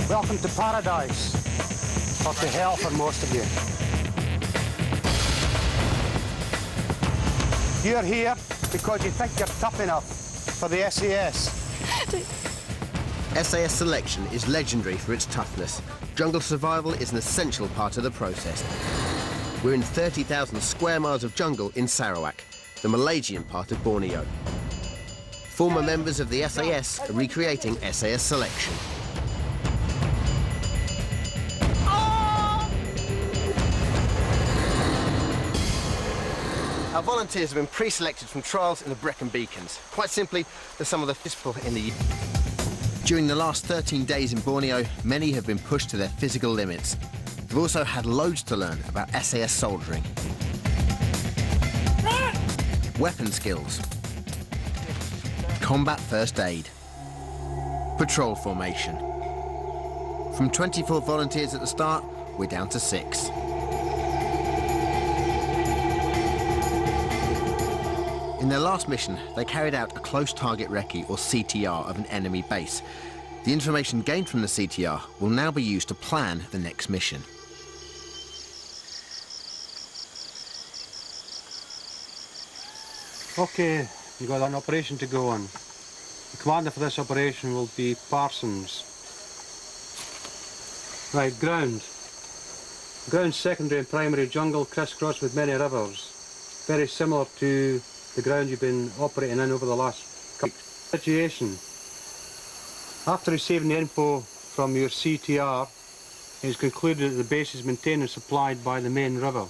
Welcome to paradise, or to hell for most of you. You're here because you think you're tough enough for the SAS. SAS selection is legendary for its toughness. Jungle survival is an essential part of the process. We're in 30,000 square miles of jungle in Sarawak, the Malaysian part of Borneo. Former members of the SAS are recreating SAS selection. Our volunteers have been pre-selected from trials in the Brecon Beacons. Quite simply, they're some of the people in the... During the last 13 days in Borneo, many have been pushed to their physical limits. They've also had loads to learn about SAS soldiering. Weapon skills. Combat first aid. Patrol formation. From 24 volunteers at the start, we're down to 6. In their last mission, they carried out a close target recce, or CTR, of an enemy base. The information gained from the CTR will now be used to plan the next mission. OK, you've got an operation to go on. The commander for this operation will be Parsons. Right, ground. Ground secondary and primary jungle crisscrossed with many rivers. Very similar to the ground you've been operating in over the last couple of weeks. Situation. After receiving the info from your CTR, it is concluded that the base is maintained and supplied by the main river.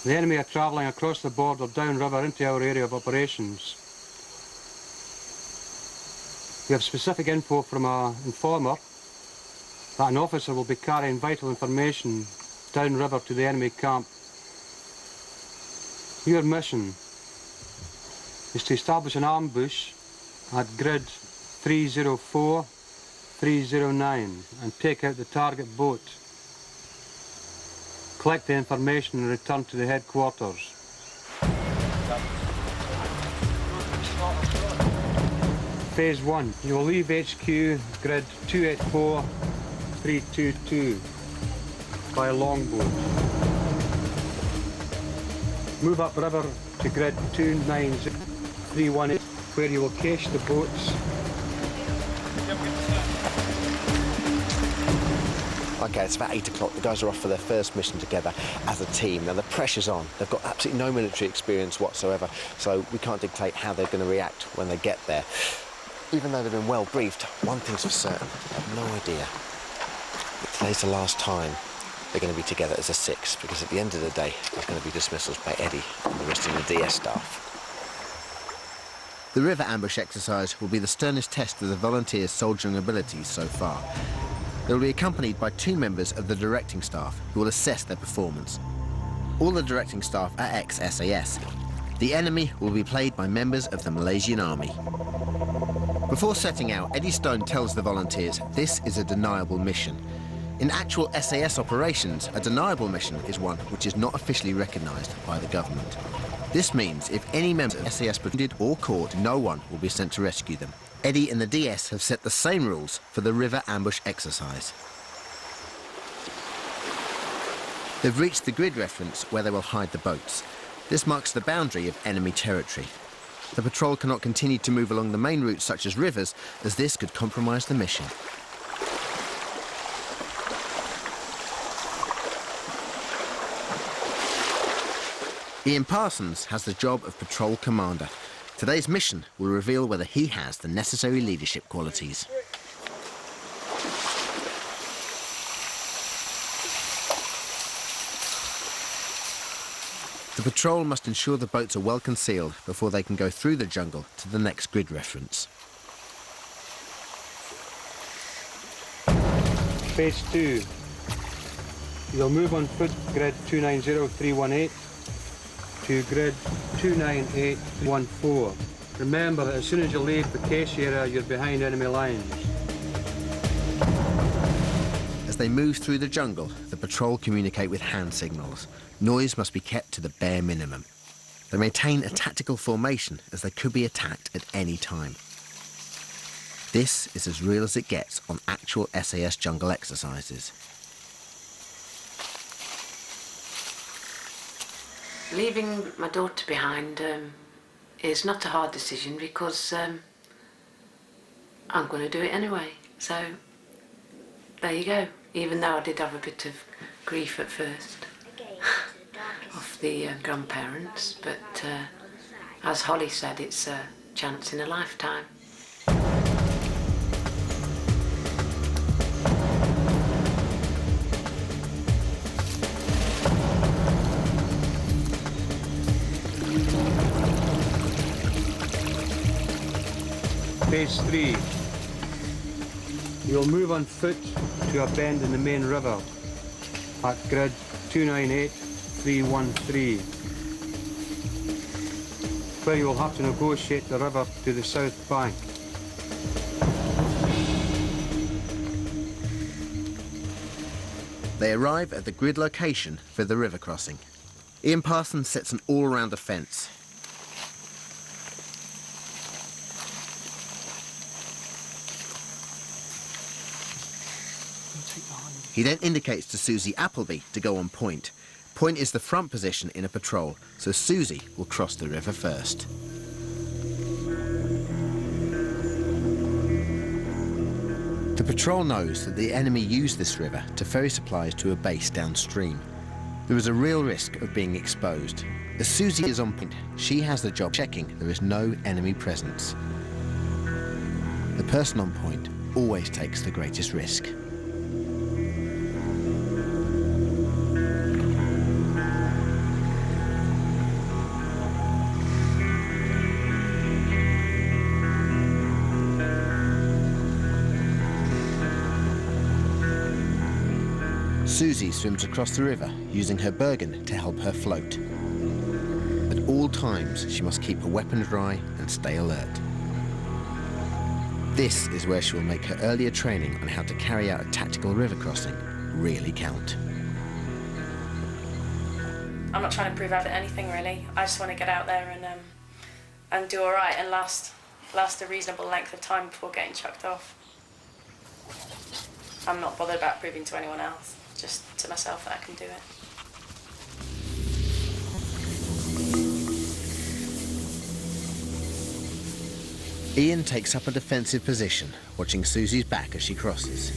The enemy are travelling across the border downriver into our area of operations. We have specific info from an informer that an officer will be carrying vital information downriver to the enemy camp. Your mission is to establish an ambush at grid 304-309 and take out the target boat. Collect the information and return to the headquarters. Phase 1. You will leave HQ grid 284-322 by longboat. Move upriver to grid 290-318, where you will cache the boats. OK, it's about 8 o'clock. The guys are off for their first mission together as a team. Now, the pressure's on. They've got absolutely no military experience whatsoever, so we can't dictate how they're going to react when they get there. Even though they've been well briefed, one thing's for certain, I have no idea that today's the last time they're going to be together as a 6, because at the end of the day, there's going to be dismissals by Eddie and the rest of the DS staff. The river ambush exercise will be the sternest test of the volunteers' soldiering abilities so far. They will be accompanied by 2 members of the directing staff who will assess their performance. All the directing staff are ex-SAS. The enemy will be played by members of the Malaysian Army. Before setting out, Eddie Stone tells the volunteers this is a deniable mission. In actual SAS operations, a deniable mission is one which is not officially recognised by the government. This means if any member of SAS are wounded or caught, no one will be sent to rescue them. Eddie and the DS have set the same rules for the river ambush exercise. They've reached the grid reference where they will hide the boats. This marks the boundary of enemy territory. The patrol cannot continue to move along the main routes such as rivers, as this could compromise the mission. Ian Parsons has the job of patrol commander. Today's mission will reveal whether he has the necessary leadership qualities. The patrol must ensure the boats are well concealed before they can go through the jungle to the next grid reference. Phase 2. You'll move on foot grid 290-318 to grid 298-14. Remember that as soon as you leave the cache area, you're behind enemy lines. As they move through the jungle, the patrol communicate with hand signals. Noise must be kept to the bare minimum. They maintain a tactical formation as they could be attacked at any time. This is as real as it gets on actual SAS jungle exercises. Leaving my daughter behind is not a hard decision because I'm going to do it anyway. So there you go. Even though I did have a bit of grief at first of the grandparents, but as Holly said, it's a chance in a lifetime. Phase 3. You'll move on foot to a bend in the main river at grid 298313, where you will have to negotiate the river to the south bank. They arrive at the grid location for the river crossing. Ian Parsons sets an all-round defence. He then indicates to Susie Appleby to go on point. Point is the front position in a patrol, so Susie will cross the river first. The patrol knows that the enemy used this river to ferry supplies to a base downstream. There is a real risk of being exposed. As Susie is on point, she has the job checking there is no enemy presence. The person on point always takes the greatest risk. Susie swims across the river using her Bergen to help her float. At all times, she must keep her weapon dry and stay alert. This is where she will make her earlier training on how to carry out a tactical river crossing really count. I'm not trying to prove out anything really. I just want to get out there and do all right and last a reasonable length of time before getting chucked off. I'm not bothered about proving to anyone else, just to myself that I can do it. Ian takes up a defensive position, watching Susie's back as she crosses.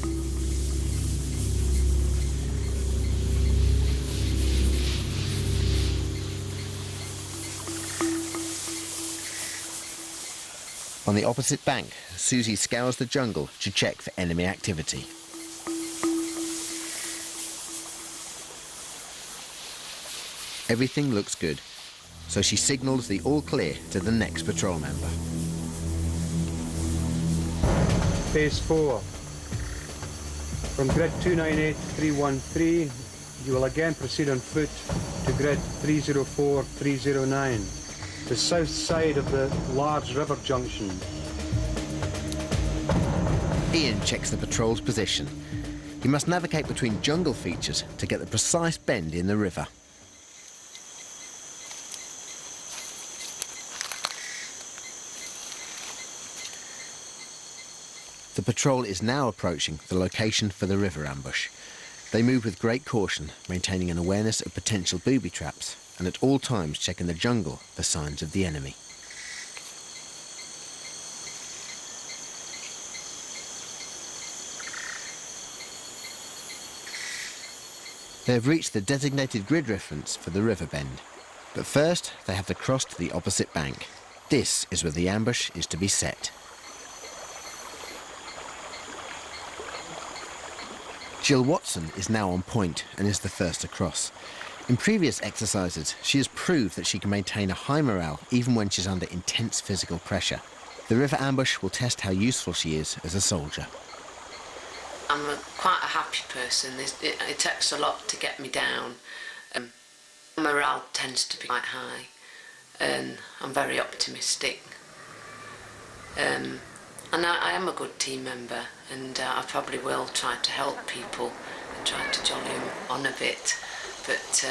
On the opposite bank, Susie scours the jungle to check for enemy activity. Everything looks good, so she signals the all clear to the next patrol member. Phase 4. From grid 298313, you will again proceed on foot to grid 304309, the south side of the large river junction. Ian checks the patrol's position. He must navigate between jungle features to get the precise bend in the river. The patrol is now approaching the location for the river ambush. They move with great caution, maintaining an awareness of potential booby traps, and at all times checking the jungle for signs of the enemy. They have reached the designated grid reference for the river bend, but first they have to cross to the opposite bank. This is where the ambush is to be set. Jill Watson is now on point and is the first across. In previous exercises, she has proved that she can maintain a high morale even when she's under intense physical pressure. The river ambush will test how useful she is as a soldier. I'm quite a happy person. It takes a lot to get me down. Morale tends to be quite high, and I'm very optimistic. And I am a good team member, and I probably will try to help people and try to jolly them on a bit. But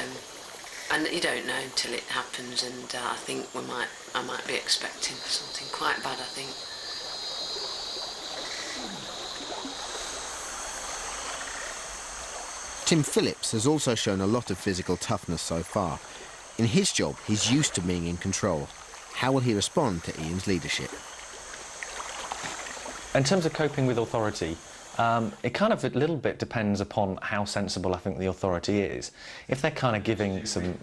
And you don't know until it happens, and I think I might be expecting something quite bad, I think. Tim Phillips has also shown a lot of physical toughness so far. In his job, he's used to being in control. How will he respond to Ian's leadership? In terms of coping with authority, it kind of a little bit depends upon how sensible I think the authority is. If they're kind of giving some,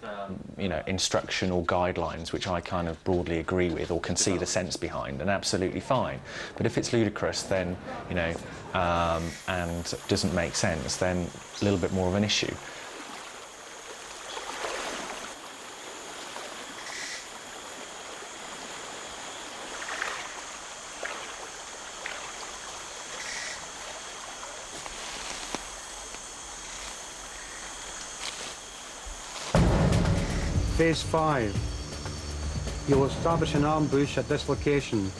instruction or guidelines, which I kind of broadly agree with or can see the sense behind, then absolutely fine. But if it's ludicrous, then, and doesn't make sense, then a little bit more of an issue. Phase 5. You will establish an ambush at this location.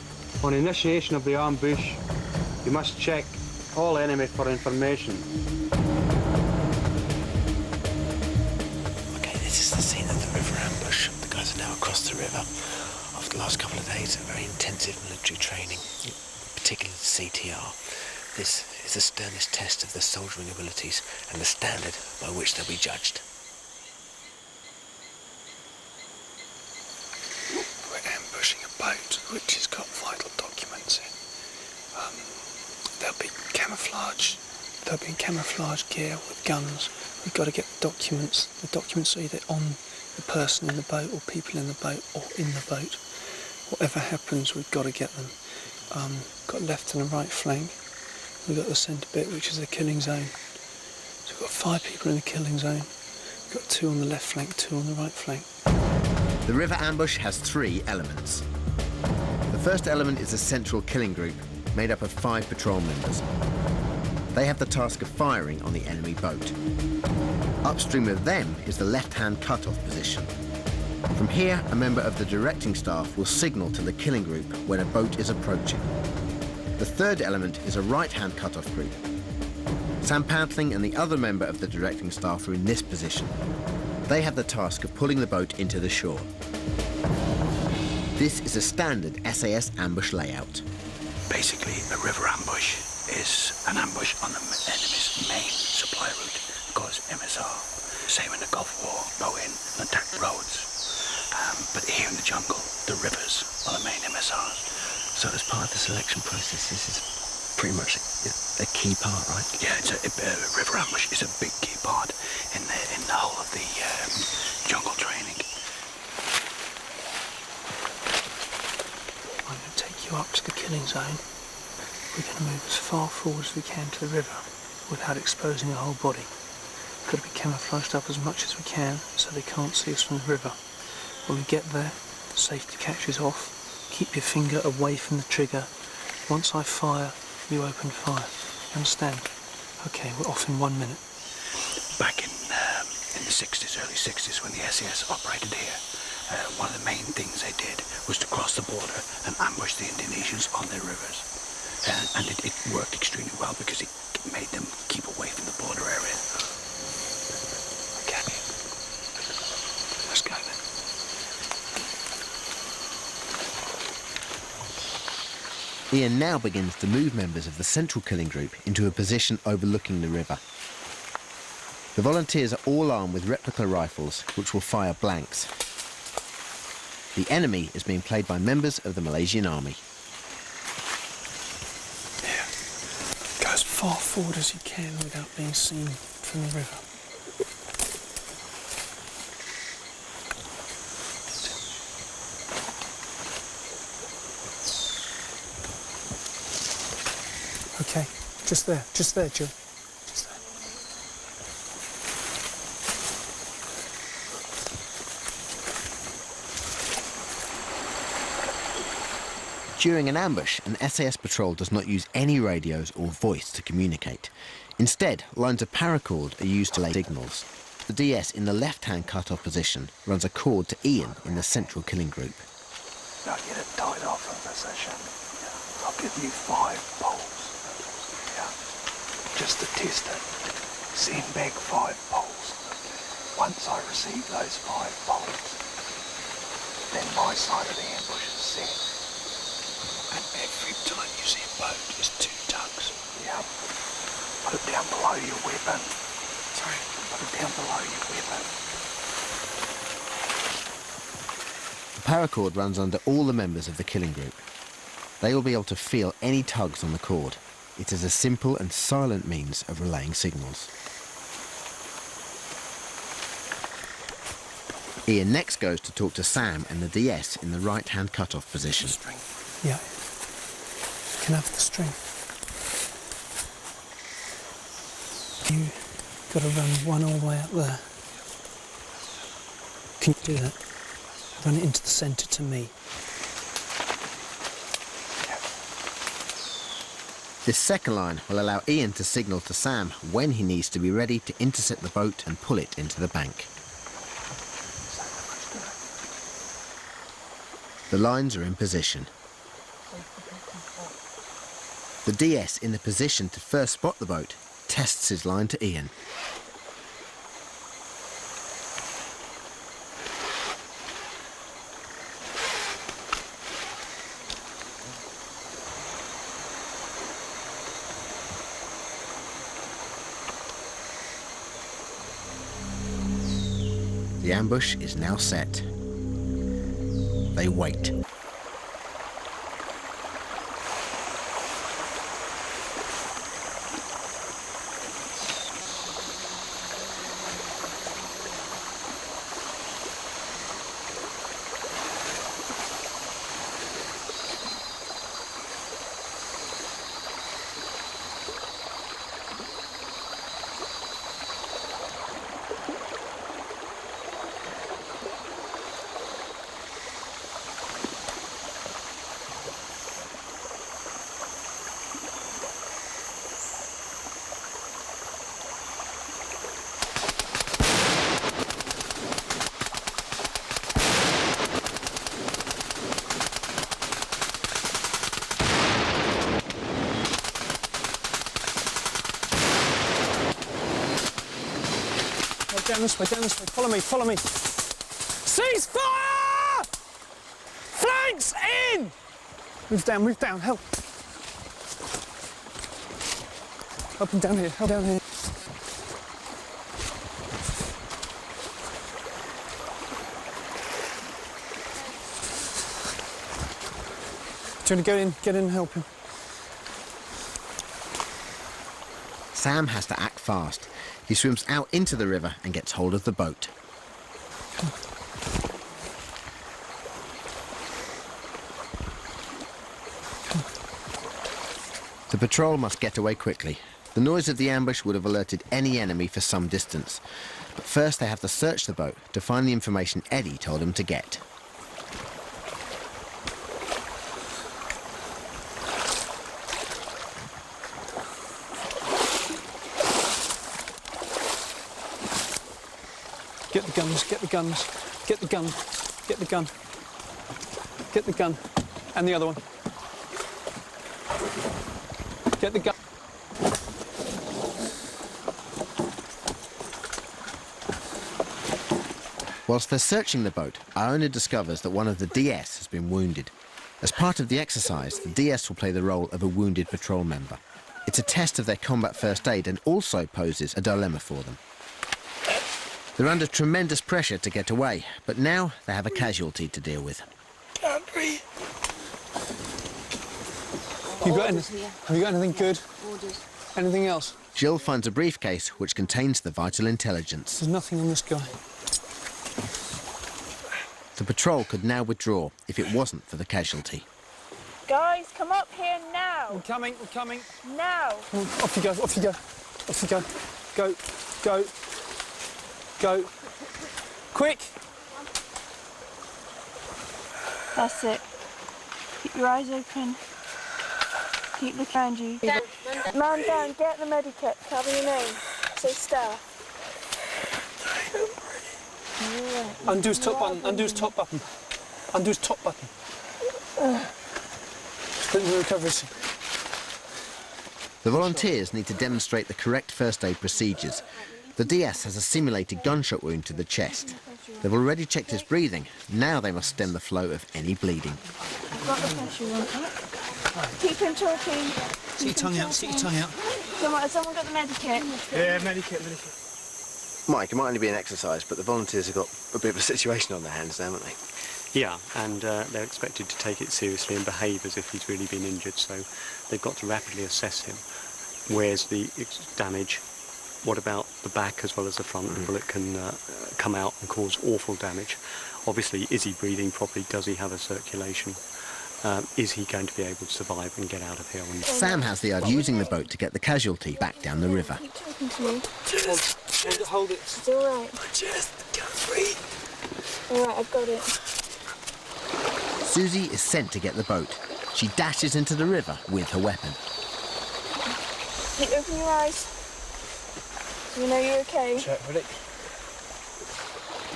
On initiation of the ambush, you must check all enemy for information. Okay, this is the scene of the river ambush. The guys are now across the river after the last couple of days of very intensive military training, particularly the CTR. This is the sternest test of their soldiering abilities and the standard by which they'll be judged. Ambushing a boat which has got vital documents in. There'll be camouflage gear with guns. We've got to get the documents. The documents are either on the person in the boat or people in the boat or in the boat. Whatever happens, we've got to get them. Got left and a right flank. We've got the centre bit, which is the killing zone. So we've got 5 people in the killing zone. We've got 2 on the left flank, 2 on the right flank. The river ambush has 3 elements. The first element is a central killing group made up of 5 patrol members. They have the task of firing on the enemy boat. Upstream of them is the left-hand cut-off position. From here, a member of the directing staff will signal to the killing group when a boat is approaching. The third element is a right-hand cut-off group. Sam Pantling and the other member of the directing staff are in this position. They have the task of pulling the boat into the shore. This is a standard SAS ambush layout. Basically, a river ambush is an ambush on the enemy's main supply route, because MSR, same in the Gulf War, go in and attack roads. But here in the jungle, the rivers are the main MSRs. So as part of the selection process, this is pretty much a key part, right? Yeah, it's a river ambush is a big key part in the whole of the jungle training. I'm going to take you up to the killing zone. We're going to move as far forward as we can to the river without exposing the whole body. We've got to be camouflaged up as much as we can so they can't see us from the river. When we get there, safety catches off. Keep your finger away from the trigger. Once I fire, you open fire. Understand? Okay, we're off in 1 minute. Back in the 60s, early 60s, when the SAS operated here, one of the main things they did was to cross the border and ambush the Indonesians on their rivers. And it worked extremely well because it made them keep away from the border area. Okay. Let's go then. Ian now begins to move members of the central killing group into a position overlooking the river. The volunteers are all armed with replica rifles, which will fire blanks. The enemy is being played by members of the Malaysian army. Yeah. Go as far forward as you can without being seen from the river. Okay, just there, Jill. Just there. During an ambush, an SAS patrol does not use any radios or voice to communicate. Instead, lines of paracord are used to lay signals. The DS in the left-hand cut-off position runs a cord to Ian in the central killing group. Now get it tied off in position. Yeah. I'll give you 5 poles. Yeah. Just to test it. Send back 5 poles. Once I receive those 5 bullets, then my side of the ambush is set. And every time you see a boat, there's 2 tugs. Yep. Put it down below your weapon. Sorry. Put it down below your weapon. The paracord runs under all the members of the killing group. They will be able to feel any tugs on the cord. It is a simple and silent means of relaying signals. Ian next goes to talk to Sam and the DS in the right-hand cut-off position. Yeah. Can I have the string? You got to run one all the way up there. Can you do that? Run it into the centre to me. This second line will allow Ian to signal to Sam when he needs to be ready to intercept the boat and pull it into the bank. The lines are in position. The DS in the position to first spot the boat tests his line to Ian. The ambush is now set. They wait. Down this way, follow me, follow me. Cease fire! Flanks in! Move down, help. Up and down here, help down here. Do you want to get in and help him? Sam has to act fast. He swims out into the river and gets hold of the boat. The patrol must get away quickly. The noise of the ambush would have alerted any enemy for some distance. But first they have to search the boat to find the information Eddie told him to get. Get the guns, get the guns, get the gun, get the gun, get the gun, and the other one. Get the gun. Whilst they're searching the boat, our owner discovers that one of the DS has been wounded. As part of the exercise, the DS will play the role of a wounded patrol member. It's a test of their combat first aid and also poses a dilemma for them. They're under tremendous pressure to get away, but now they have a casualty to deal with. Can't breathe. Have you got anything good? Orders. Anything else? Jill finds a briefcase which contains the vital intelligence. There's nothing on this guy. The patrol could now withdraw if it wasn't for the casualty. Guys, come up here now. We're coming, we're coming. Now. Come on, off you go, off you go. Off you go. Go, go, go. Quick! That's it. Keep your eyes open. Keep looking around you. Man down, get the medikit. Cover your name. Say staff. Undo his top button, undo his top button. Undo his top button. Put in the recovery. The volunteers need to demonstrate the correct first aid procedures. The The DS has a simulated gunshot wound to the chest. They've already checked his breathing. Now they must stem the flow of any bleeding. I've got the pressure on. Keep him talking. Stick your tongue out, stick your tongue out. Has someone got the medikit? Yeah, medikit. Mike, it might only be an exercise, but the volunteers have got a bit of a situation on their hands now, haven't they? Yeah, and they're expected to take it seriously and behave as if he's really been injured, so they've got to rapidly assess him. Where's the damage? What about the back as well as the front? The bullet can come out and cause awful damage. Obviously, is he breathing properly? Does he have a circulation? Is he going to be able to survive and get out of here? Sam has the idea of using the boat to get the casualty back down the river. Keep talking to me. Hold it. It's all right. Just can't breathe. All right, I've got it. Susie is sent to get the boat. She dashes into the river with her weapon. Open your eyes. You know you're okay. Check, ready?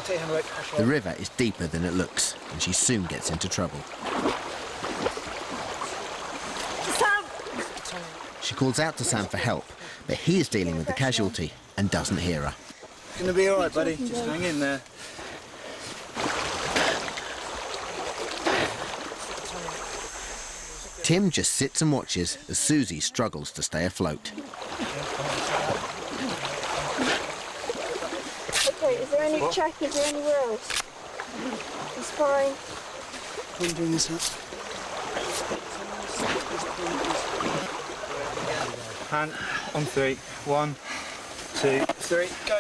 Take your hand away. The river is deeper than it looks, and she soon gets into trouble. Sam! She calls out to Sam for help, but he is dealing with the casualty and doesn't hear her. It's gonna be all right, buddy. Just hang in there. Tim just sits and watches as Susie struggles to stay afloat. Okay, is there any check? Is there anywhere else? He's fine. What are you doing this up? Hand on 3. 1, 2, 3, go.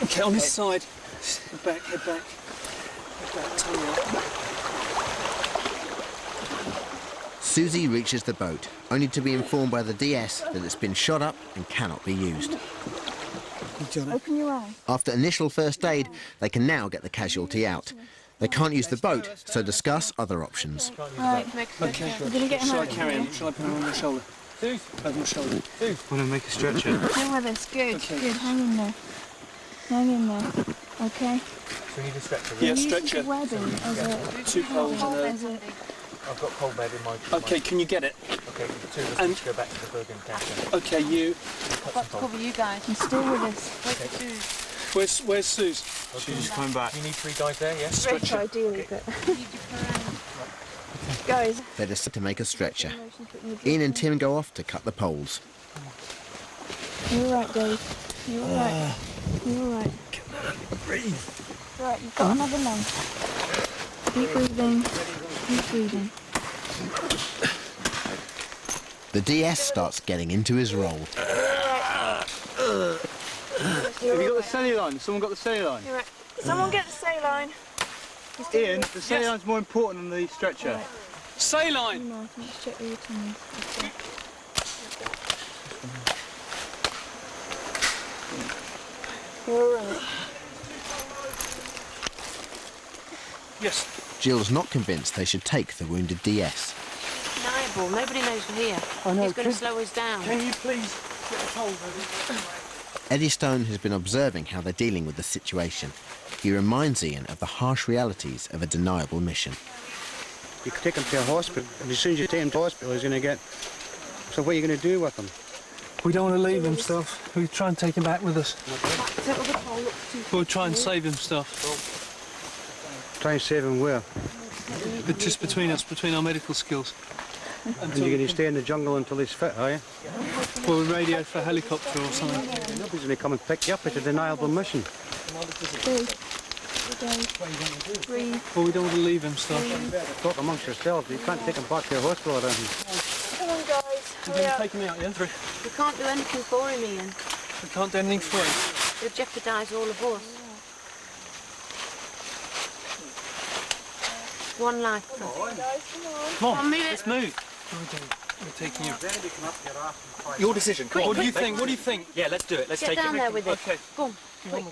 Okay, on this side. Head back, head back. Head back, tongue out. Susie reaches the boat, only to be informed by the DS that it's been shot up and cannot be used. Open your eye. After initial first aid, they can now get the casualty out. They can't use the boat, so discuss other options. Right. Okay. We're going to get him Shall I out. carry him? Shall I put him on my shoulder? Over my shoulder. Want to make a stretcher? Stay with us. Good. Okay. Good. Hang in there. Hang in there. Okay. We need a stretcher. Yeah, Use stretcher. the webbing as a... 2 poles and as a... I've got cold bed in my... Okay, can you get it? Okay, the two of us And- need to go back to the Bergen camp. Okay, you. Cover you guys. And stay with us. Where's Suze? She's coming back. You need 3 guys there, yes? Stretch ideally, but... Guys. They decide to make a stretcher. Ian and Tim go off to cut the poles. You're all right, Dave. You're all right. You're all right. Breathe. Right, you've got another lung. Keep breathing. Keep breathing. The DS starts getting into his role. Have you got the saline? Someone got the saline? You're right. Someone get the saline. Ian, the saline's more important than the stretcher. Right. Saline! Martin, just check your tummy. Okay. You're all right. Yes. Jill's not convinced they should take the wounded DS. Deniable. Nobody knows we're here. I know. He's going to slow us down. Can you please get the pole ready? Eddie Stone has been observing how they're dealing with the situation. He reminds Ian of the harsh realities of a deniable mission. You can take him to a hospital, and as soon as you take him to hospital, he's going to get... So what are you going to do with him? We don't want to leave him stuff. We try and take him back with us. We'll try and save him stuff. Try and save him where? But just between us, between our medical skills. And you're going to stay in the jungle until he's fit, are you? We'll radio for a helicopter or something. Nobody's going to come and pick you up. It's a deniable mission. Breathe. Breathe. Well, we don't want to leave him stuff. Talk amongst yourselves. You can't take him back to your hospital or anything. Come on, guys. Hurry up. Take him out, yeah? We can't do anything for him, Ian. We can't do anything for him. It'll jeopardise all of us. One life. Guys, come on. Come on, move it. let's move. We're taking you. Your decision. What do you think? What do you think? Yeah, let's do it. Let's Get down there with it. Okay. Go on.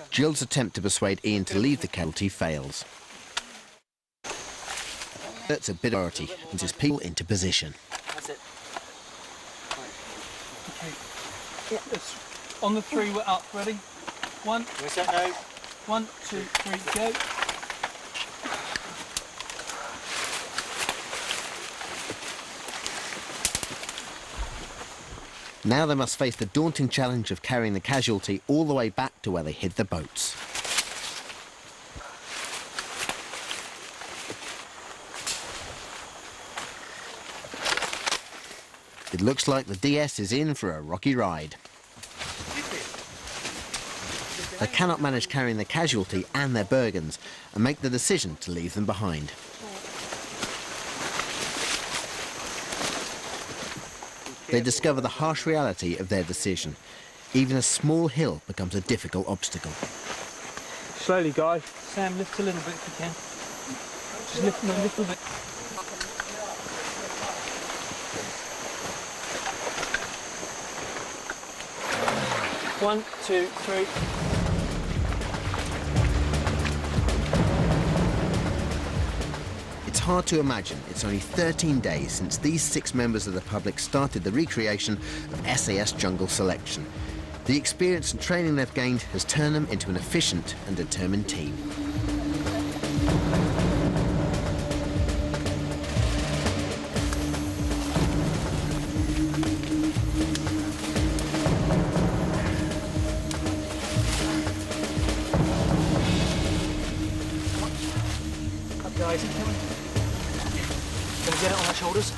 Jill's attempt to persuade Ian to leave the casualty fails. That's a bit of priority and his people into position. That's it. Okay. It's on the 3, we're up. Ready? 1. 1, 2, 3, go. Now they must face the daunting challenge of carrying the casualty all the way back to where they hid the boats. It looks like the DS is in for a rocky ride. They cannot manage carrying the casualty and their Bergens and make the decision to leave them behind. They discover the harsh reality of their decision. Even a small hill becomes a difficult obstacle. Slowly, guys. Sam, lift a little bit if you can. Just lift them a little bit. 1, 2, 3. It's hard to imagine it's only 13 days since these 6 members of the public started the recreation of SAS Jungle Selection. The experience and training they've gained has turned them into an efficient and determined team. Guys, gonna get it on our shoulders.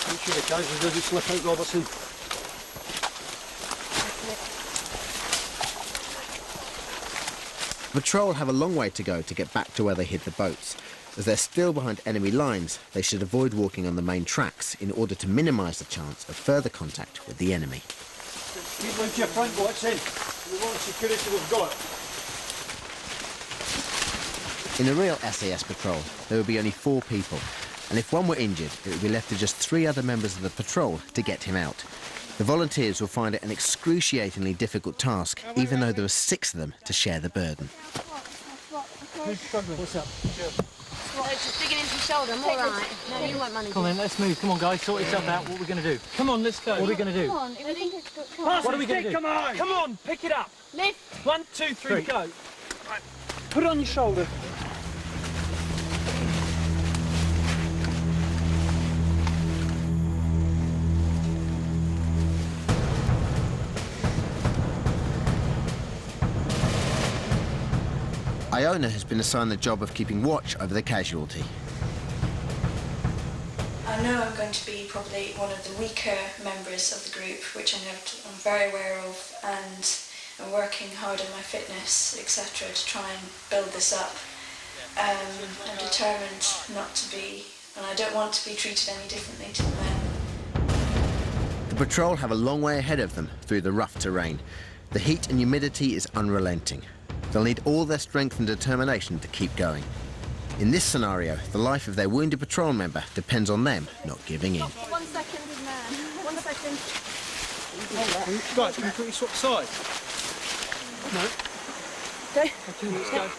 Make sure the guys doesn't slip out, Robertson. The patrol have a long way to go to get back to where they hid the boats. As they're still behind enemy lines, they should avoid walking on the main tracks in order to minimise the chance of further contact with the enemy. Keep on to your front, watch in. We want security, we've got it. In a real SAS patrol, there would be only 4 people, and if one were injured, it would be left to just 3 other members of the patrol to get him out. The volunteers will find it an excruciatingly difficult task, even though there are 6 of them to share the burden. Who's struggling? What's up? Just digging into your shoulder, I'm all right. No, you won't manage. Come on then, let's move. Come on, guys, sort yourself out. What are we going to do? Come on, let's go. What are we going to do? Come on, ready? What are we going to do? Come on! Come on, pick it up. Lift. 1, 2, 3, go. Right. Put it on your shoulder. Iona has been assigned the job of keeping watch over the casualty. I know I'm going to be probably one of the weaker members of the group, which I'm very aware of, and I'm working hard on my fitness, etc., to try and build this up. I'm determined not to be, and I don't want to be treated any differently to the men. The patrol have a long way ahead of them through the rough terrain. The heat and humidity is unrelenting. They'll need all their strength and determination to keep going. In this scenario, the life of their wounded patrol member depends on them not giving in. 1 second, man. 1 second. Guys, can we quickly swap sides? No. Go. Okay, let's go.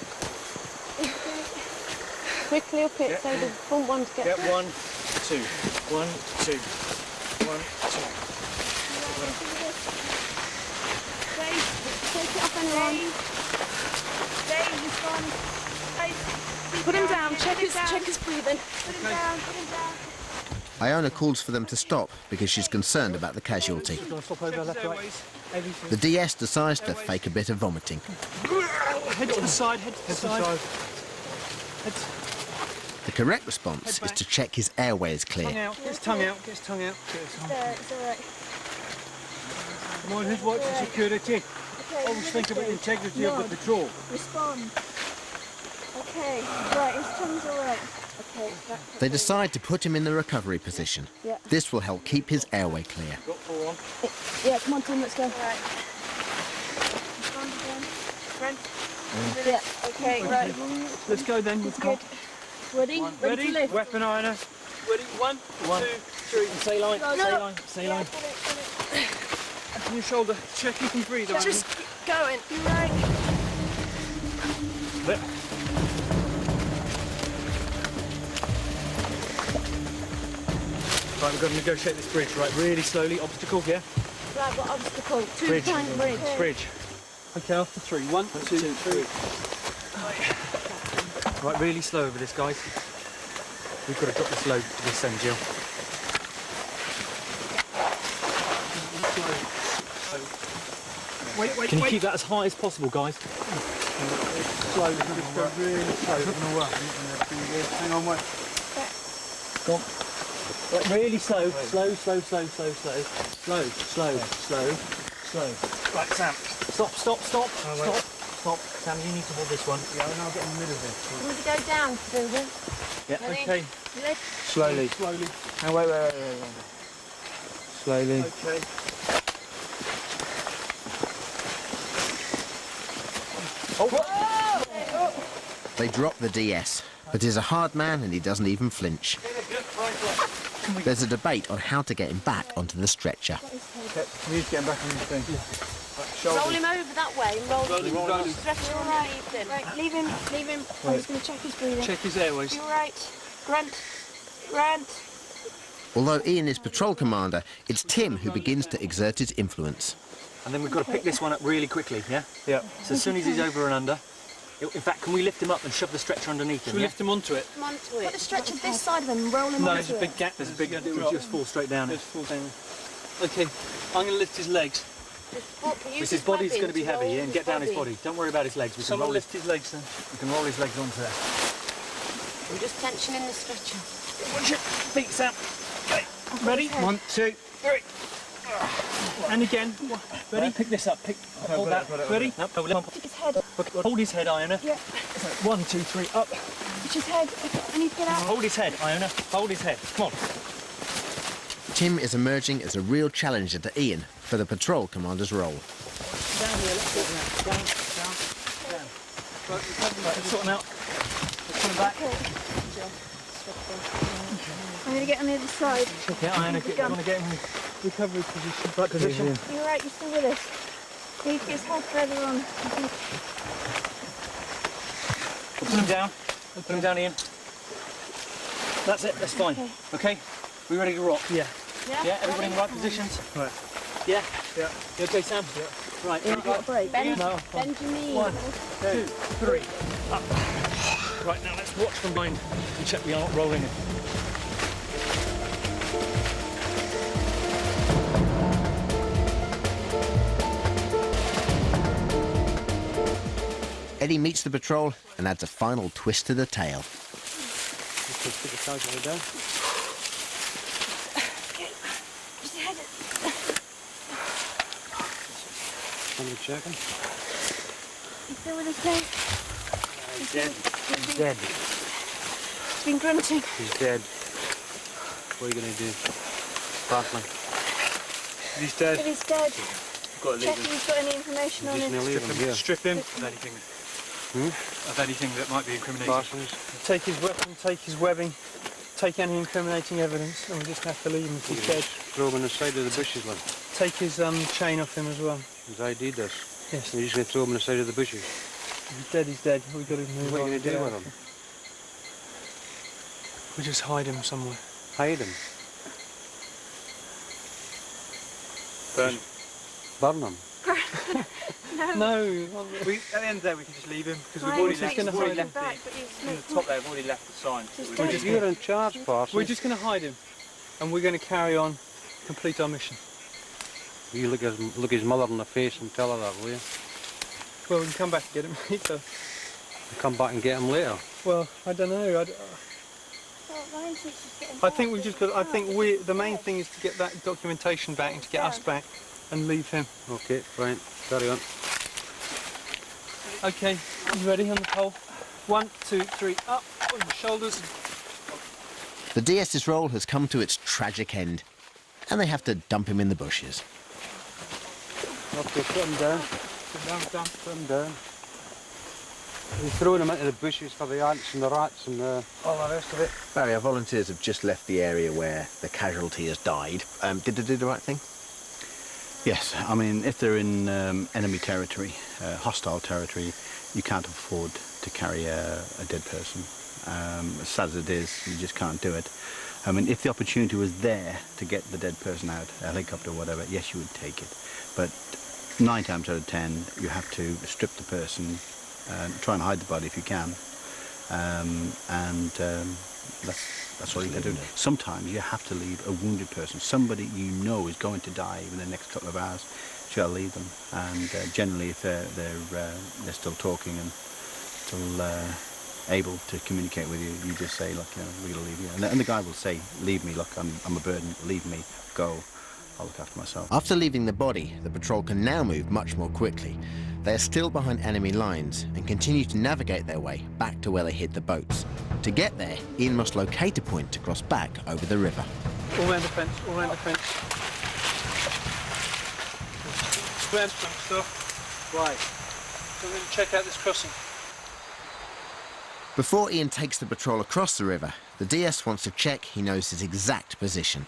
Quickly up it, so the front ones get... Get 1, 2. 1, 2. 1, 2. Take it off anyone. Put him down, check his breathing. Put him down, put him down. Iona calls for them to stop because she's concerned about the casualty. The DS decides to fake a bit of vomiting. Head to the side, head to the side. The correct response is to check his airway is Tongue clear. out, get his tongue out, get his tongue out. It's all right. Come on, who's watching security? Okay, Always think about the integrity of the patrol. Respond. Okay, right, his tongue's all right. Okay, that's They decide to put him in the recovery position. Yeah. This will help keep his airway clear. Got 4 on. Yeah, come on, Tim, let's go. Right. Respond again. Friend. Yeah, okay, right. Let's go then. It's good. Ready? Ready to lift? Weapon ironer. Ready? 1, 2, 3. Say line, say line, say line. On your shoulder. Check you can breathe. Just keep going. Right. Right, we've got to negotiate this bridge, right? Really slowly. Obstacle, yeah? Right, what obstacle? 2 Bridge. plank bridge. Bridge. Okay, after 3. 1, 2, 3. Right, really slow over this, guys. We've got to drop this load to this end, Jill. Can you keep that as high as possible, guys? Slowly, just go really slow. It's going to work. Hang on, wait. Go on. Right, really slow. Slow. Right, Sam. Stop. Stop. Sam, you need to hold this one. Yeah, and I'll get in the middle of it. You want to go down, Susan? Yeah, Ready? okay. Ready? Slowly. Oh, wait. Slowly. Okay. They drop the DS, but he's a hard man and he doesn't even flinch. There's a debate on how to get him back onto the stretcher. Okay, we need to get him back on the thing. Roll him over that way and roll him. Stretcher underneath him. Right, leave him. I'm just going to check his breathing. Check his airways. You right? Grunt. Although Ian is patrol commander, it's Tim who begins to exert his influence. And then we've got to pick this one up really quickly, yeah? Yeah. So as soon as he's over and under, in fact, can we lift him up and shove the stretcher underneath him? Should we lift him onto it? Come onto Put it. the stretcher this side of him and roll him No, onto there's a it. big gap. There's a big gap. It will just fall straight down. Just fall down. Okay, I'm going to lift his legs. His body's going to be heavy, and get down his body. Don't worry about his legs. We can Someone roll lift his legs then. We can roll his legs onto there. I'm just tensioning the stretcher. Watch your feet, Sam. Okay, ready? 1, 2, 3. And again. Ready? Pick this up. Hold that. Ready? No, Take his head. hold his head, Iona. Yeah. 1, 2, 3, up. Touch his head. I need to get out. Hold his head, Iona. Hold his head. Come on. Tim is emerging as a real challenger to Ian for the patrol commander's role. Down here, let's sort him out. Down. Right, let's sort him out. Let's put him back. I'm going to get on the other side. Okay, Iona, you want to get him in recovery position? Right position. You're right, you're still with us. He needs to get his head further on. Put him down. Put him down, Ian. That's it, that's fine. Okay? We ready to rock? Yeah. Yeah, everybody in the right positions? Right. Yeah? Yeah. You okay, Sam? Yeah. Right, ready, go. Break. No. Bend your knee. 1, 2, 3, up. Right, now let's watch from behind and check we are not rolling it. Eddie meets the patrol and adds a final twist to the tale. Just put the sides of it down. Just head it. Somebody checking? He's still with us, Dave. He's dead. He's dead. He's been grunting. He's dead. What are you going to do? Sparkling. He's dead. But he's dead. Got to Check leave if him. he's got any information on him. Leave him here. Strip him of anything. Of anything that might be incriminating. Sparklings. Take his weapon, take his webbing, take any incriminating evidence, and we just have to leave him. He's dead. Throw him on the side of the bushes, lad. Take his chain off him as well. His ID does. Yes. You're just going to throw him on the side of the bushes. He's dead, we've got to move What are on. you going to do Get with out. him? We just hide him somewhere. Hide him. Burn. Burn him. No. We, at the end of the day, we can just leave him because Right, we've already he's left. just We've gonna already hold left him back, but he's the, the top there. We've already left the sign. Just We've don't- already- You're in charge, Parson. We're just going to hide him, and we're going to carry on, complete our mission. You look his mother in the face and tell her that, will you? Well, we can come back and get him later. And come back and get him later. Well, I don't know. Well, Ryan thinks he's getting I back, think we've but just he's got. I not. think we. The main thing is to get that documentation back and to get us back, and leave him. Okay, fine. Carry on. Okay, you ready on the pole? 1, 2, 3, up on your shoulders. The DS's role has come to its tragic end, and they have to dump him in the bushes. Okay, put him down. Put him down. We're throwing him into the bushes for the ants and the rats and all the rest of it. Barry, our volunteers have just left the area where the casualty has died. Did they do the right thing? Yes, I mean, if they're in enemy territory, hostile territory, you can't afford to carry a dead person. As sad as it is, you just can't do it. I mean, if the opportunity was there to get the dead person out, a helicopter or whatever, yes, you would take it. But 9 times out of 10, you have to strip the person, try and hide the body if you can, that's all you can do. Sometimes you have to leave a wounded person, somebody you know is going to die within the next couple of hours, try to leave them. And generally, if they're still talking and still able to communicate with you, you just say, look, we're gonna leave you. And the guy will say, leave me, look, I'm a burden, leave me, go, I'll look after myself. After leaving the body, the patrol can now move much more quickly. They are still behind enemy lines and continue to navigate their way back to where they hid the boats. To get there, Ian must locate a point to cross back over the river. All round the fence, all round the fence. Ground stuff. Right. So we're going to check out this crossing. Before Ian takes the patrol across the river, the DS wants to check he knows his exact position.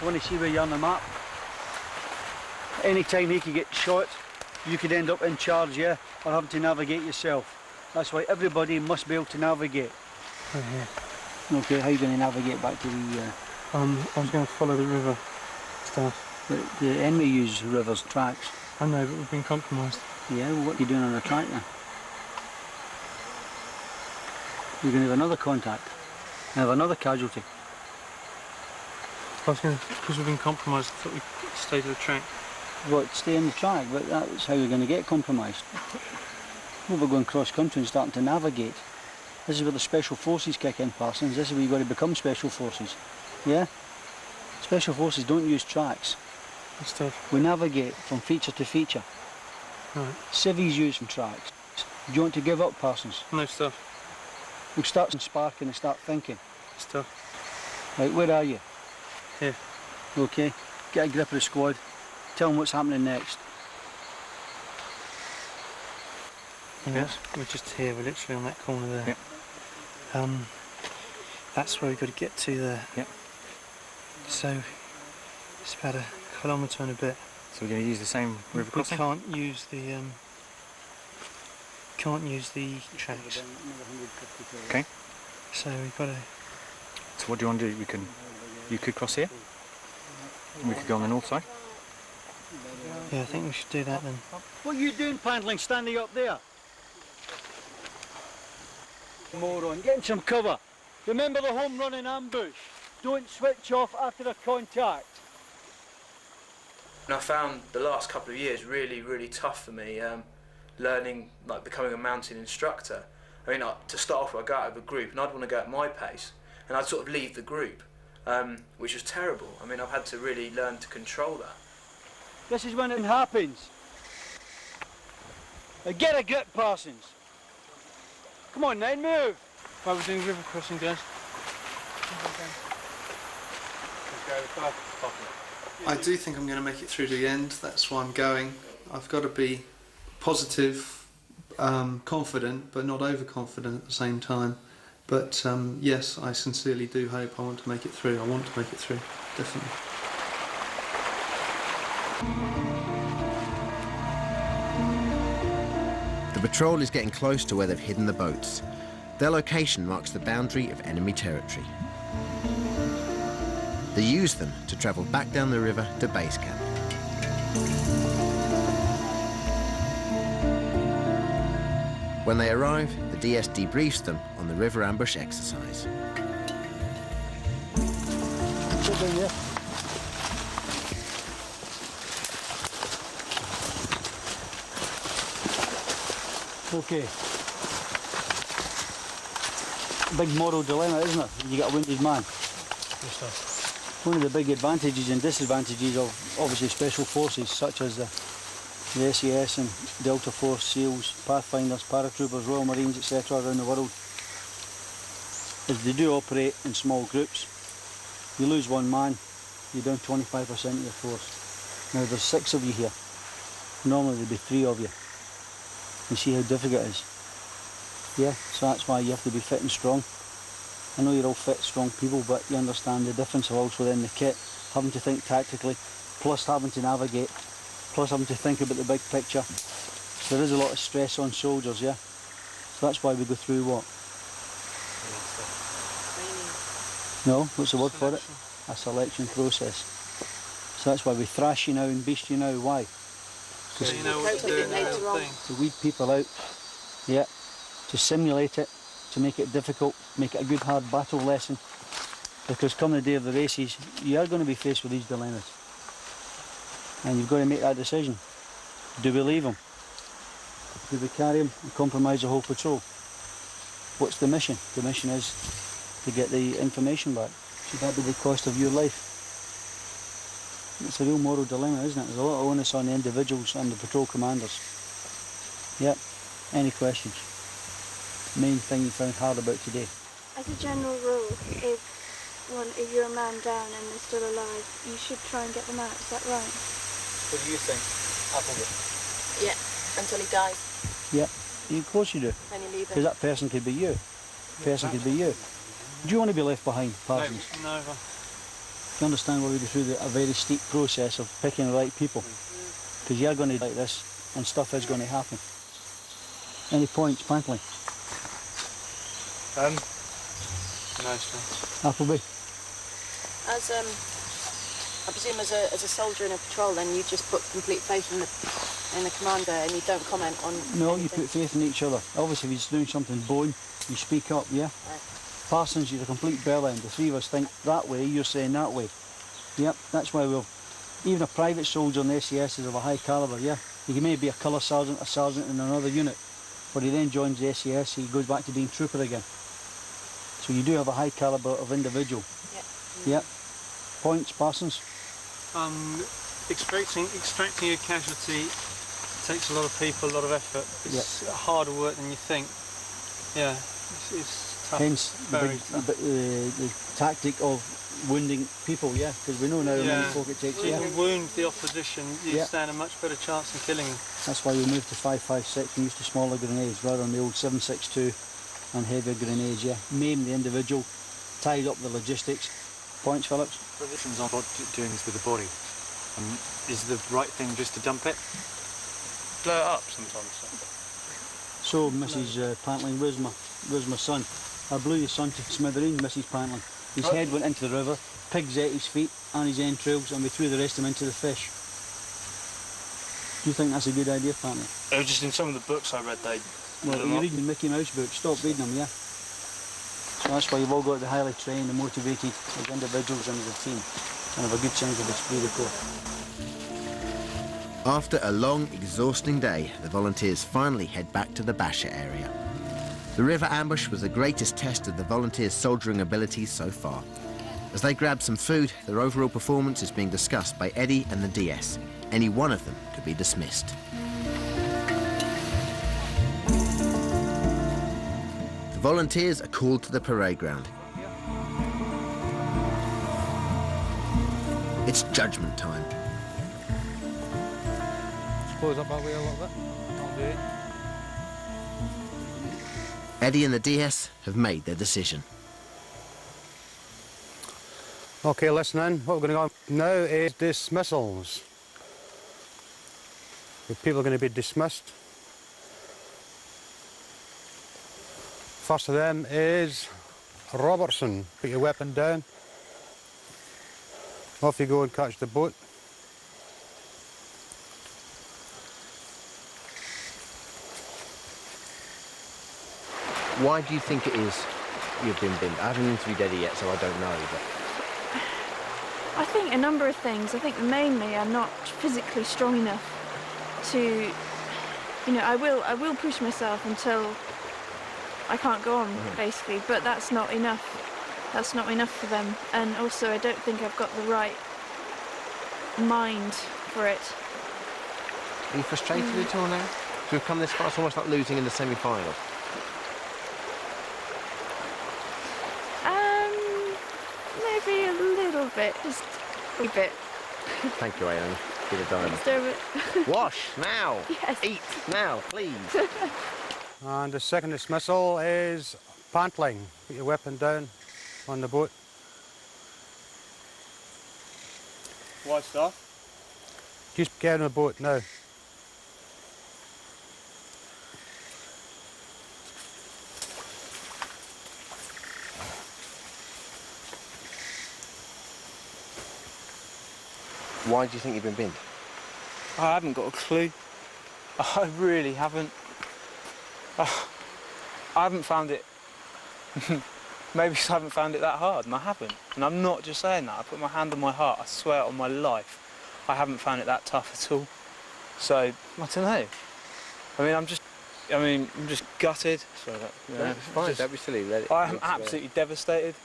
I want to see where you're on the map. Any time he could get shot, you could end up in charge, yeah, or having to navigate yourself. That's why everybody must be able to navigate. Right here. Okay, how are you going to navigate back to the... I was going to follow the river stuff. But the enemy use rivers tracks. I know, but we've been compromised. Yeah, well, what are you doing on a track then? You're going to have another contact, and have another casualty. I was going to, because we've been compromised, I thought we'd stay to the track. What, stay on the track, but that's how you're going to get compromised. Well, we're going cross-country and starting to navigate. This is where the special forces kick in, Parsons. This is where you've got to become special forces. Yeah? Special forces don't use tracks. Good stuff. We navigate from feature to feature. Right. Civvies use from tracks. Do you want to give up, Parsons? No stuff. We'll start sparking and start thinking. Stuff. Right, where are you? Here. Okay. Get a grip of the squad. Tell them what's happening next. Yes. We're just here. We're literally on that corner there. Yep. That's where we've got to get to there. Yep. So it's about a kilometre and a bit. So we're going to use the same river crossing? We can't use the tracks. Okay. So we've got to... So what do you want to do? You could cross here? And we could go on the north side? Yeah, I think we should do that then. What are you doing, Pandling, standing up there? Moron, getting some cover. Remember the home run and ambush. Don't switch off after a contact. And I found the last couple of years really, really tough for me, learning, like becoming a mountain instructor. I mean, to start off with, I go out of a group and I'd want to go at my pace, and I'd sort of leave the group, which was terrible. I mean, I've had to really learn to control that. This is when it happens. Now get a grip, Parsons. Come on then, move. Right, we're doing river crossing, guys. I do think I'm going to make it through to the end. That's why I'm going. I've got to be positive, confident, but not overconfident at the same time. But yes, I sincerely do hope I want to make it through. I want to make it through, definitely. The patrol is getting close to where they've hidden the boats. Their location marks the boundary of enemy territory. They use them to travel back down the river to base camp. When they arrive, the DS debriefs them on the river ambush exercise. Okay. Big moral dilemma, isn't it? You got a wounded man. One of the big advantages and disadvantages of obviously special forces such as the SAS and Delta Force, SEALs, Pathfinders, Paratroopers, Royal Marines, etc. around the world is they do operate in small groups. You lose one man, you're down 25% of your force. Now there's 6 of you here. Normally there'd be 3 of you. You see how difficult it is. Yeah, so that's why you have to be fit and strong. I know you're all fit, strong people, but you understand the difference of also then the kit, having to think tactically, plus having to navigate, plus having to think about the big picture. So there is a lot of stress on soldiers, yeah? So that's why we go through what? No, what's the word for it? A selection process. So that's why we thrash you now and beast you now. Why? So you know what to do now. To weed people out, yeah, to simulate it, to make it difficult, make it a good hard battle lesson. Because come the day of the races, you are going to be faced with these dilemmas. And you've got to make that decision. Do we leave him? Do we carry him and compromise the whole patrol? What's the mission? The mission is to get the information back. Should that be the cost of your life? It's a real moral dilemma, isn't it? There's a lot of onus on the individuals and the patrol commanders. Yep. Any questions? Main thing you found hard about today? As a general rule, if you're a man down and they're still alive, you should try and get them out. Is that right? What do you think, Appleby? Yeah, until he dies. Yep. Of course you do. Then you leave him. Because that person could be you. Person could be you. Do you want to be left behind, Parsons? No. You understand why we go through a very steep process of picking the right people? Because you're going to do like this, and stuff is going to happen. Any points, Pantley? No, sir. Appleby? As I presume as a soldier in a patrol, then you just put complete faith in the commander and you don't comment on No, anything. you put faith in each other. Obviously, if he's doing something bone, you speak up, yeah? Right. Parsons, you're a complete bell end. The three of us think that way, you're saying that way. Yep, that's why even a private soldier in the SAS is of a high calibre, yeah? He may be a colour sergeant, a sergeant in another unit, but he then joins the SAS, he goes back to being trooper again. So you do have a high calibre of individual. Yep. Yep. Points, Parsons? Extracting a casualty takes a lot of people, a lot of effort. It's harder work than you think. Yeah, it's tough. Hence Very tough. the tactic of wounding people, yeah? Because we know now how many folk it takes. If you can wound the opposition, you stand a much better chance of killing them. That's why we moved to 5.56 and used to smaller grenades rather than the old 7.62 and heavier grenades, yeah? Maim the individual, tied up the logistics. Points, Phillips? Positions on doings with the body. Is the right thing just to dump it? Blow it up sometimes. So, Mrs. Pantling, where's my son? I blew your son to smithereens, Mrs. Pantling. His head went into the river, pigs ate his feet and his entrails, and we threw the rest of him into the fish. Do you think that's a good idea, Pantling? It was just in some of the books I read, Well, you're reading the Mickey Mouse books, stop reading them, yeah? So that's why you've all got to be highly trained and motivated as individuals and as a team, and have a good chance of esprit de corps. After a long, exhausting day, the volunteers finally head back to the Basha area. The river ambush was the greatest test of the volunteers' soldiering abilities so far. As they grab some food, their overall performance is being discussed by Eddie and the DS. Any one of them could be dismissed. The volunteers are called to the parade ground. It's judgment time. Close up that way a little bit. I'll do it. Eddie and the DS have made their decision. Okay, listen in. What we're going to go now is dismissals. The people are going to be dismissed. First of them is Robertson. Put your weapon down. Off you go and catch the boat. Why do you think it is you've been binned? I haven't interviewed Eddie yet, so I don't know. But I think a number of things. I think mainly I'm not physically strong enough to, I will push myself until I can't go on, basically, but that's not enough. That's not enough for them. And also I don't think I've got the right mind for it. Are you frustrated at all now? So we've come this far, it's almost like losing in the semi-final. Maybe a little bit, just a bit. Thank you, Aowen. Be the diamond. Just Wash now. Yes. Eat now, please. And the second dismissal is Pantling. Put your weapon down on the boat. White stuff? Just get on the boat now. Why do you think you've been binned? I haven't got a clue. I really haven't. I haven't found it. Maybe I haven't found it that hard, and I haven't. And I'm not just saying that. I put my hand on my heart. I swear on my life, I haven't found it that tough at all. So I don't know. I mean, I'm just gutted. Sorry, No, it's fine. Don't be silly. I am absolutely devastated.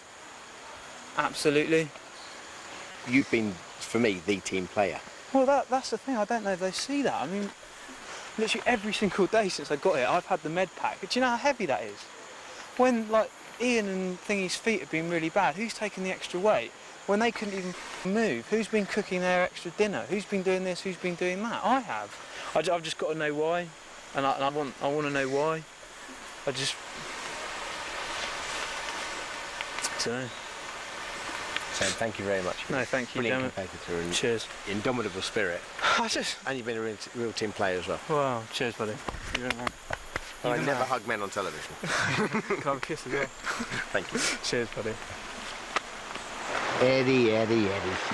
Absolutely. You've been, for me, the team player. Well, that's the thing. I don't know if they see that. I mean, literally every single day since I got here, I've had the med pack. But do you know how heavy that is? When, like, Ian and Thingy's feet have been really bad, who's taking the extra weight? When they couldn't even move, who's been cooking their extra dinner? Who's been doing this? Who's been doing that? I have. I've just got to know why, and I want to know why. I don't know. Sam, thank you very much. No, thank you. Brilliant competitor and cheers. Indomitable spirit. And you've been a real team player as well. Wow, cheers, buddy. You're man. I never hug men on television. Can I have a kiss as well? Thank you. Cheers, buddy. Eddie,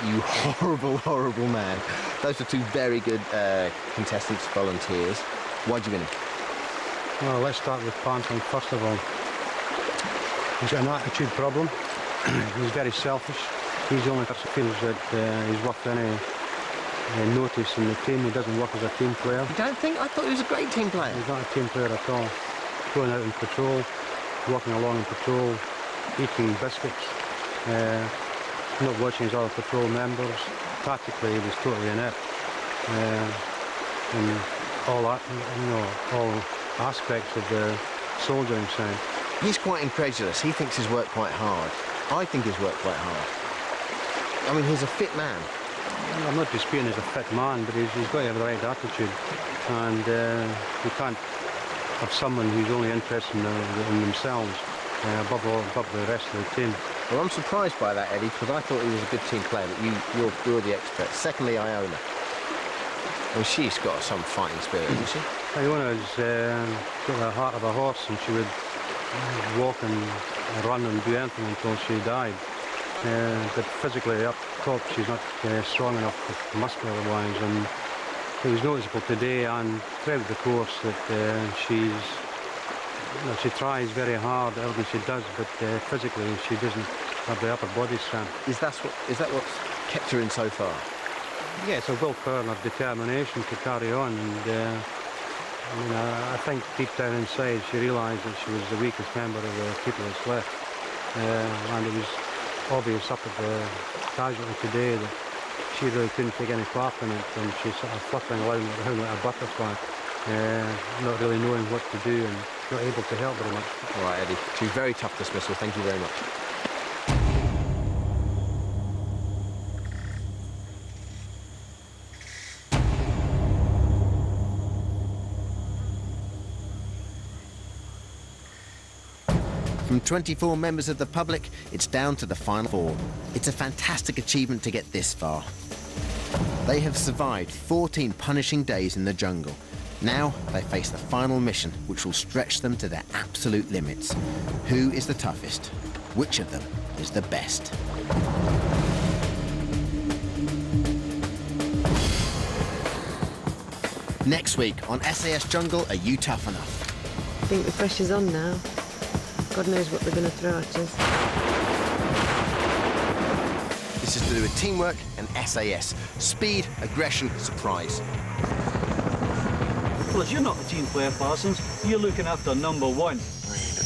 you horrible, horrible man. Those are two very good contestants, volunteers. Why'd you win them? Well, let's start with Panton first of all. He's got an attitude problem. He's very selfish. He's the only person who feels that he's worth any notice in the team. He doesn't work as a team player. You don't think? I thought he was a great team player. He's not a team player at all. Going out in patrol, walking along in patrol, eating biscuits, not watching his other patrol members. Tactically, he was totally inept. And all that, all aspects of the soldiering side. He's quite incredulous. He thinks he's worked quite hard. I think he's worked quite hard. I mean, he's a fit man. I'm not disputing he's a fit man, but he's got to have the right attitude. And you can't have someone who's only interested in themselves above the rest of the team. Well, I'm surprised by that, Eddie, because I thought he was a good team player, but you're the expert. Secondly, Iona. Well, she's got some fighting spirit, hasn't she? Iona's got the heart of a horse, and she would walk and run and do anything until she died. But physically up top she's not strong enough muscular-wise, and it was noticeable today and throughout the course that she tries very hard, everything she does, but physically she doesn't have the upper body strength. Is that what's kept her in so far? Yeah, it's a willpower and a determination to carry on, and I think deep down inside she realised that she was the weakest member of the people that's left, and it was obvious up at the casualty today that she really couldn't take any part in it, and she's sort of fluttering around like a butterfly, not really knowing what to do and not able to help very much. All right, Eddie, two very tough dismissal. Thank you very much. From 24 members of the public, it's down to the final 4. It's a fantastic achievement to get this far. They have survived 14 punishing days in the jungle. Now they face the final mission, which will stretch them to their absolute limits. Who is the toughest? Which of them is the best? Next week on SAS Jungle, are you tough enough? I think the pressure's on now. God knows what they're going to throw at us. This is to do with teamwork and SAS. Speed, aggression, surprise. Well, if you're not the team player, Parsons, you're looking after number 1. Really look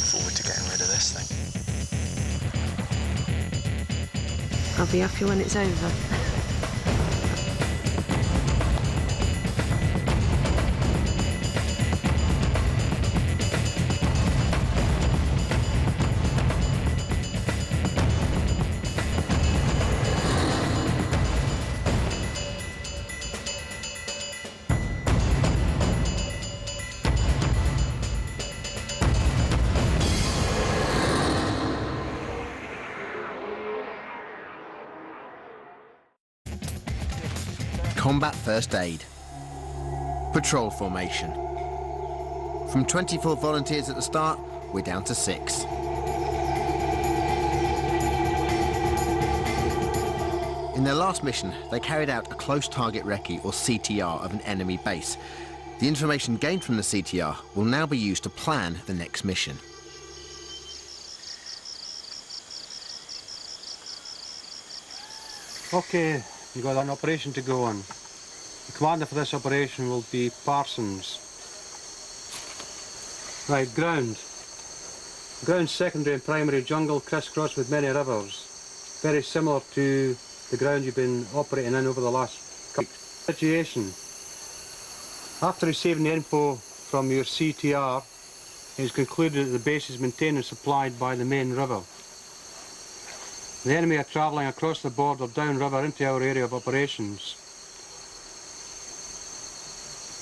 forward to getting rid of this thing. I'll be happy when it's over. Combat First Aid. Patrol formation. From 24 volunteers at the start, we're down to 6. In their last mission, they carried out a close target recce, or CTR, of an enemy base. The information gained from the CTR will now be used to plan the next mission. Okay, you got an operation to go on. The commander for this operation will be Parsons. Right, ground. Ground secondary and primary jungle crisscrossed with many rivers. Very similar to the ground you've been operating in over the last couple of weeks. Situation. After receiving the info from your CTR, it is concluded that the base is maintained and supplied by the main river. The enemy are travelling across the border downriver into our area of operations.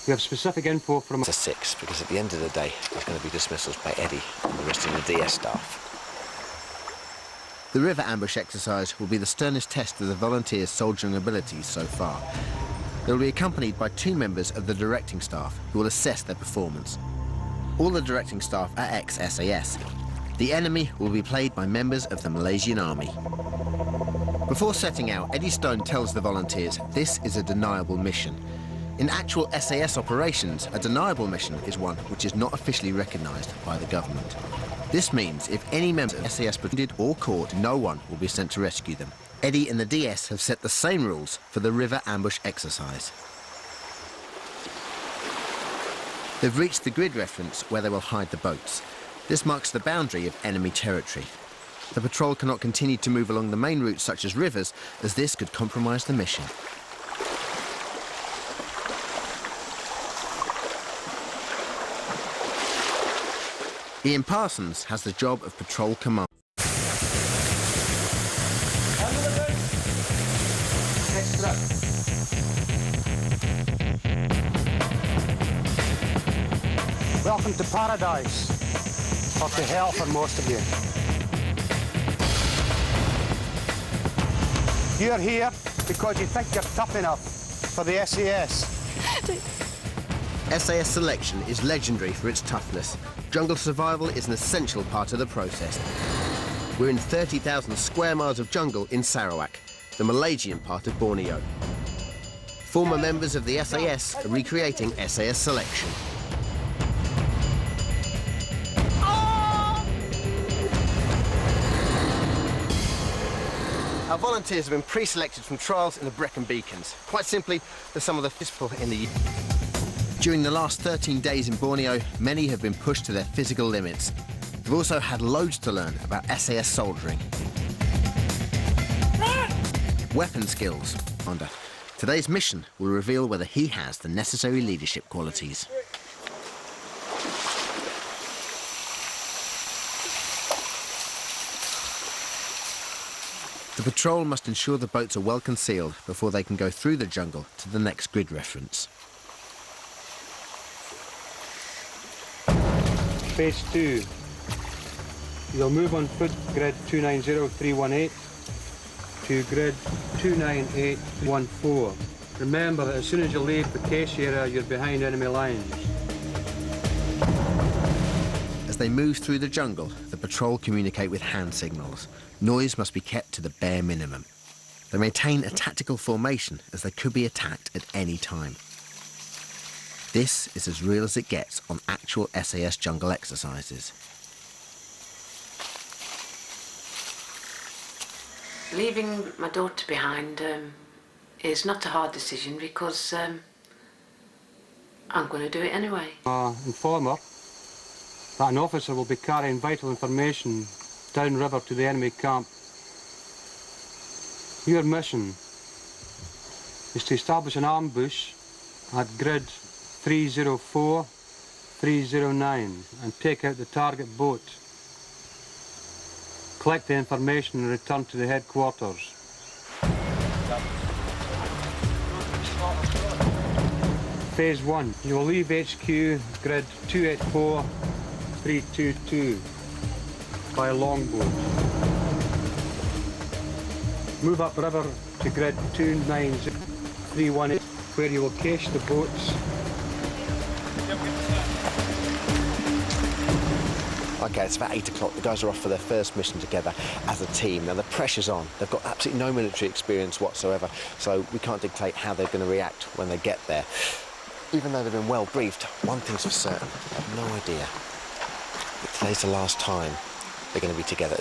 We have specific info from... To 6, because at the end of the day, there's going to be dismissals by Eddie and the rest of the DS staff. The river ambush exercise will be the sternest test of the volunteers' soldiering abilities so far. They will be accompanied by 2 members of the directing staff who will assess their performance. All the directing staff are ex-SAS. The enemy will be played by members of the Malaysian Army. Before setting out, Eddie Stone tells the volunteers this is a deniable mission. In actual SAS operations, a deniable mission is one which is not officially recognised by the government. This means if any member of SAS was wounded or caught, no one will be sent to rescue them. Eddie and the DS have set the same rules for the river ambush exercise. They've reached the grid reference where they will hide the boats. This marks the boundary of enemy territory. The patrol cannot continue to move along the main routes such as rivers, as this could compromise the mission. Ian Parsons has the job of patrol command. Welcome to paradise, or to hell for most of you. You're here because you think you're tough enough for the SAS. SAS selection is legendary for its toughness. Jungle survival is an essential part of the process. We're in 30,000 square miles of jungle in Sarawak, the Malaysian part of Borneo. Former members of the SAS are recreating SAS selection. Our volunteers have been pre-selected from trials in the Brecon Beacons. Quite simply, they're some of the physical in the... During the last 13 days in Borneo, many have been pushed to their physical limits. They've also had loads to learn about SAS soldiering. Weapon skills. Today's mission will reveal whether he has the necessary leadership qualities. The patrol must ensure the boats are well concealed before they can go through the jungle to the next grid reference. Phase 2. You'll move on foot grid 290318 to grid 298314. Remember that as soon as you leave the cache area, you're behind enemy lines. As they move through the jungle, the patrol communicate with hand signals. Noise must be kept to the bare minimum. They maintain a tactical formation as they could be attacked at any time. This is as real as it gets on actual SAS jungle exercises. Leaving my daughter behind is not a hard decision because I'm going to do it anyway. Informer that an officer will be carrying vital information downriver to the enemy camp. Your mission is to establish an ambush at grid 304-309 and take out the target boat. Collect the information and return to the headquarters. Phase 1. You will leave HQ grid 284322 by longboat. Move upriver to grid 290318 where you will cache the boats. Okay, it's about 8 o'clock. The guys are off for their first mission together as a team. Now, the pressure's on. They've got absolutely no military experience whatsoever, so we can't dictate how they're going to react when they get there. Even though they've been well briefed, one thing's for certain, I have no idea that today's the last time they're going to be together.